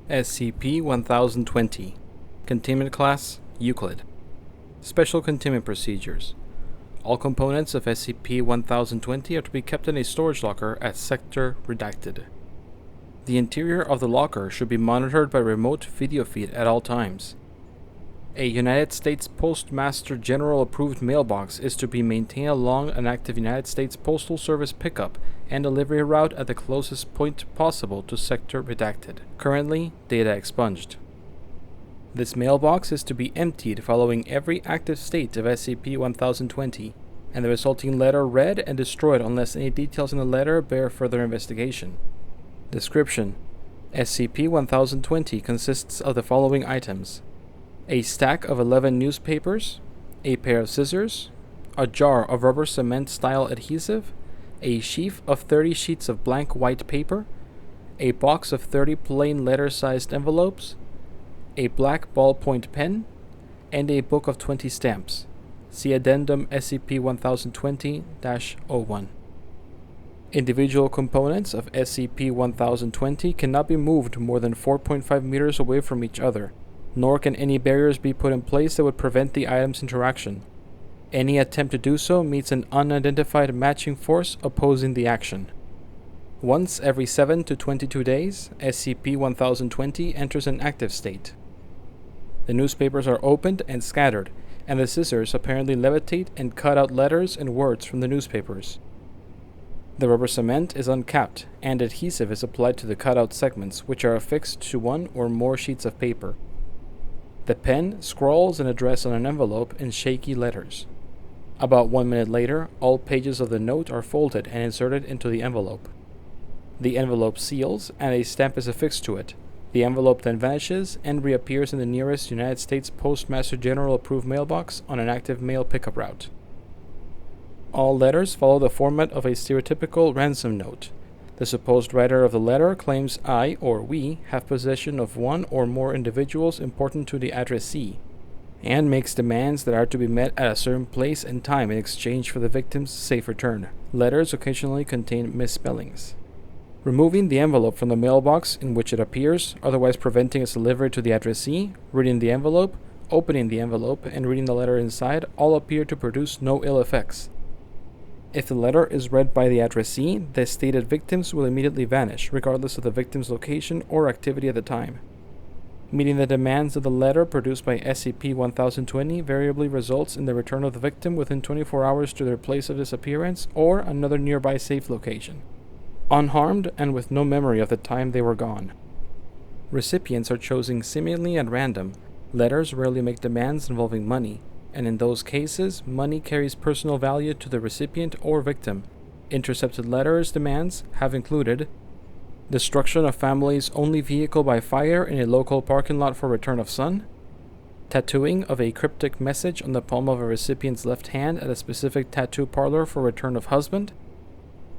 SCP-1020 Containment Class Euclid. Special Containment Procedures. All components of SCP-1020 are to be kept in a storage locker at Sector Redacted. The interior of the locker should be monitored by remote video feed at all times. A United States Postmaster General approved mailbox is to be maintained along an active United States Postal Service pickup and delivery route at the closest point possible to Sector Redacted. Currently, data expunged. This mailbox is to be emptied following every active state of SCP-1020, and the resulting letter read and destroyed unless any details in the letter bear further investigation. Description: SCP-1020 consists of the following items: a stack of 11 newspapers, a pair of scissors, a jar of rubber cement style adhesive, a sheaf of 30 sheets of blank white paper, a box of 30 plain letter-sized envelopes, a black ballpoint pen, and a book of 20 stamps. See Addendum SCP-1020-01. Individual components of SCP-1020 cannot be moved more than 4.5 meters away from each other, nor can any barriers be put in place that would prevent the item's interaction. Any attempt to do so meets an unidentified matching force opposing the action. Once every 7 to 22 days, SCP-1020 enters an active state. The newspapers are opened and scattered, and the scissors apparently levitate and cut out letters and words from the newspapers. The rubber cement is uncapped, and adhesive is applied to the cutout segments, which are affixed to one or more sheets of paper. The pen scrawls an address on an envelope in shaky letters. About 1 minute later, all pages of the note are folded and inserted into the envelope. The envelope seals, and a stamp is affixed to it. The envelope then vanishes and reappears in the nearest United States Postmaster General approved mailbox on an active mail pickup route. All letters follow the format of a stereotypical ransom note. The supposed writer of the letter claims I, or we, have possession of one or more individuals important to the addressee, and makes demands that are to be met at a certain place and time in exchange for the victim's safe return. Letters occasionally contain misspellings. Removing the envelope from the mailbox in which it appears, otherwise preventing its delivery to the addressee, reading the envelope, opening the envelope, and reading the letter inside all appear to produce no ill effects. If the letter is read by the addressee, the stated victims will immediately vanish, regardless of the victim's location or activity at the time. Meeting the demands of the letter produced by SCP-1020 variably results in the return of the victim within 24 hours to their place of disappearance or another nearby safe location, unharmed and with no memory of the time they were gone. Recipients are chosen seemingly at random. Letters rarely make demands involving money, and in those cases, money carries personal value to the recipient or victim. Intercepted letters demands have included destruction of family's only vehicle by fire in a local parking lot for return of son, tattooing of a cryptic message on the palm of a recipient's left hand at a specific tattoo parlor for return of husband,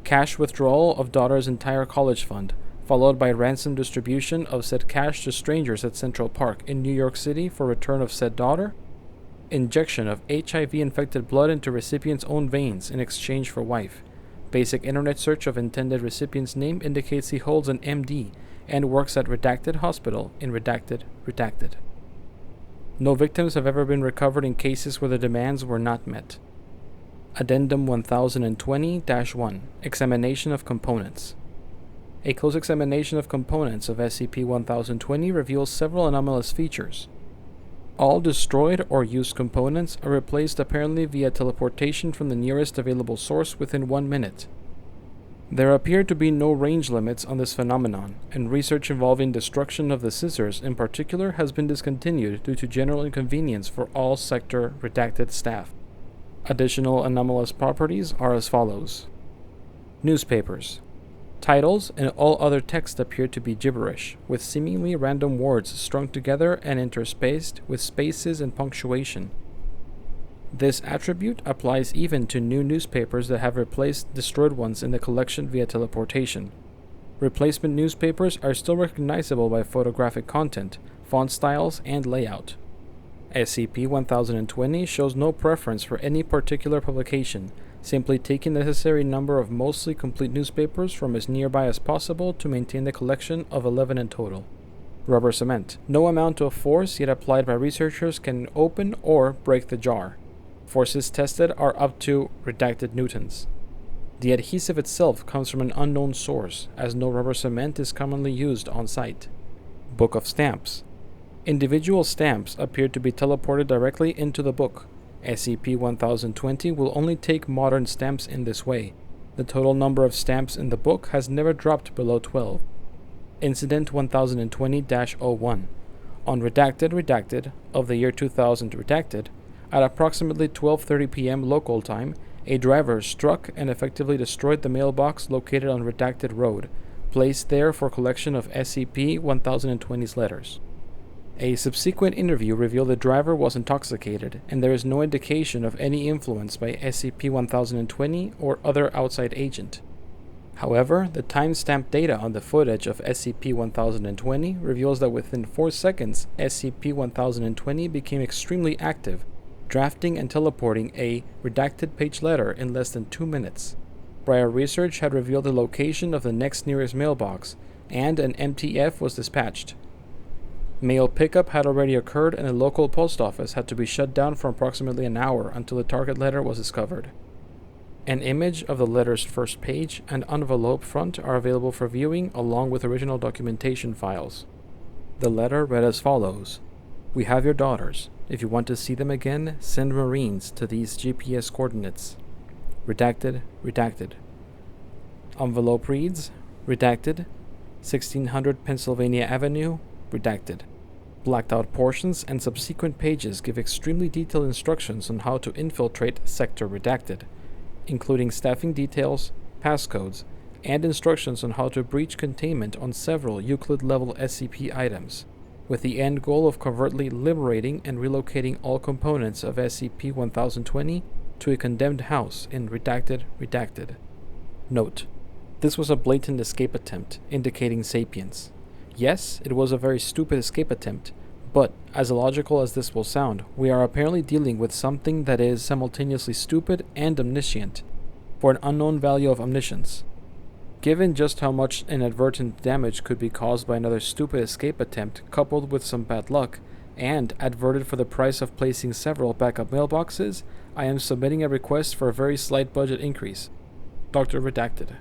cash withdrawal of daughter's entire college fund, followed by ransom distribution of said cash to strangers at Central Park in New York City for return of said daughter, injection of HIV-infected blood into recipient's own veins in exchange for wife. Basic internet search of intended recipient's name indicates he holds an MD and works at Redacted Hospital in Redacted. No victims have ever been recovered in cases where the demands were not met. Addendum 1020-1 Examination of Components. A close examination of components of SCP-1020 reveals several anomalous features. All destroyed or used components are replaced apparently via teleportation from the nearest available source within 1 minute. There appear to be no range limits on this phenomenon, and research involving destruction of the scissors in particular has been discontinued due to general inconvenience for all Sector Redacted staff. Additional anomalous properties are as follows. Newspapers. Titles and all other text appear to be gibberish, with seemingly random words strung together and interspaced with spaces and punctuation. This attribute applies even to new newspapers that have replaced destroyed ones in the collection via teleportation. Replacement newspapers are still recognizable by photographic content, font styles, and layout. SCP-1020 shows no preference for any particular publication, simply taking the necessary number of mostly complete newspapers from as nearby as possible to maintain the collection of 11 in total. Rubber cement. No amount of force yet applied by researchers can open or break the jar. Forces tested are up to redacted newtons. The adhesive itself comes from an unknown source, as no rubber cement is commonly used on site. Book of Stamps. Individual stamps appear to be teleported directly into the book. SCP-1020 will only take modern stamps in this way. The total number of stamps in the book has never dropped below 12. Incident 1020-01. On redacted of the year 2000 redacted, at approximately 12:30 p.m. local time, a driver struck and effectively destroyed the mailbox located on Redacted Road, placed there for collection of SCP-1020's letters. A subsequent interview revealed the driver was intoxicated, and there is no indication of any influence by SCP-1020 or other outside agent. However, the timestamp data on the footage of SCP-1020 reveals that within 4 seconds, SCP-1020 became extremely active, drafting and teleporting a redacted page letter in less than 2 minutes. Prior research had revealed the location of the next nearest mailbox, and an MTF was dispatched. Mail pickup had already occurred, and the local post office had to be shut down for approximately an hour until the target letter was discovered. An image of the letter's first page and envelope front are available for viewing along with original documentation files. The letter read as follows: "We have your daughters. If you want to see them again, send Marines to these GPS coordinates." Redacted. Envelope reads, redacted, 1600 Pennsylvania Avenue, redacted. Blacked out portions and subsequent pages give extremely detailed instructions on how to infiltrate Sector Redacted, including staffing details, passcodes, and instructions on how to breach containment on several Euclid-level SCP items, with the end goal of covertly liberating and relocating all components of SCP-1020 to a condemned house in Redacted. Note: this was a blatant escape attempt, indicating sapience. Yes, it was a very stupid escape attempt, but, as illogical as this will sound, we are apparently dealing with something that is simultaneously stupid and omniscient, for an unknown value of omniscience. Given just how much inadvertent damage could be caused by another stupid escape attempt coupled with some bad luck, and adverted for the price of placing several backup mailboxes, I am submitting a request for a very slight budget increase. Dr. Redacted.